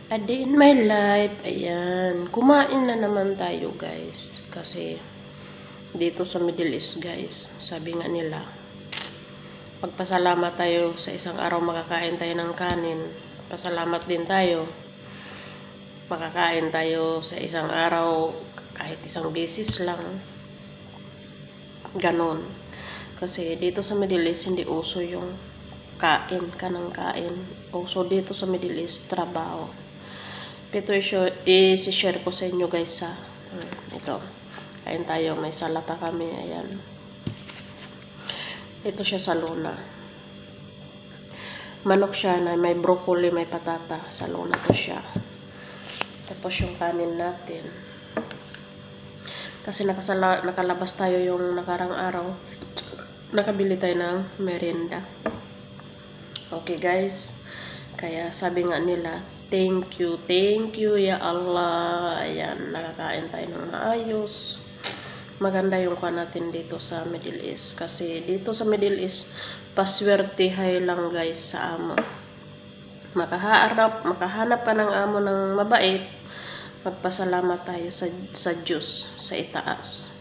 A day in my life, ayan, kumain na naman tayo guys, kasi dito sa Middle East guys, sabi nga nila, magpasalamat tayo sa isang araw makakain tayo ng kanin, pasalamat din tayo, makakain tayo sa isang araw kahit isang beses lang, ganon. Kasi dito sa Middle East, hindi uso yung kain ka ng kain, uso dito sa Middle East, trabaho. Ito i-share ko sa inyo guys sa ito. Kain tayo, may salata kami, ayan. Ito siya sa luna. Manok siya na may broccoli, may patata. Sa luna to siya. Tapos yung kanin natin. Kasi nakalabas tayo yung nakarang araw. Nakabili tayo ng merienda. Okay guys. Kaya sabi nga nila, thank you ya Allah. Ayan, nakakain tayo ng maayos. Maganda yung kuha natin dito sa Middle East. Kasi dito sa Middle East, paswertihay lang guys sa amo. Makahanap ka ng amo ng mabait, magpasalamat tayo sa Diyos, sa itaas.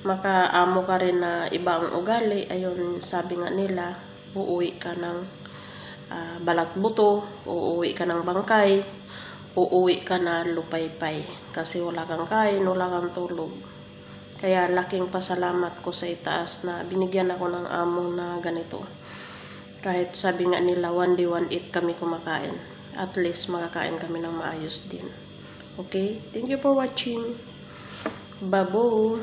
Makaamo ka rin na ibang ugali, ayun, sabi nga nila, uuwi ka ng balat buto, uuwi ka ng bangkay, uuwi ka na lupaypay. Kasi wala kang kain, wala kang tulog. Kaya laking pasalamat ko sa itaas na binigyan ako ng amo na ganito. Kahit sabi nga nila, one day, one eat kami kumakain. At least makakain kami ng maayos din. Okay? Thank you for watching. Babo!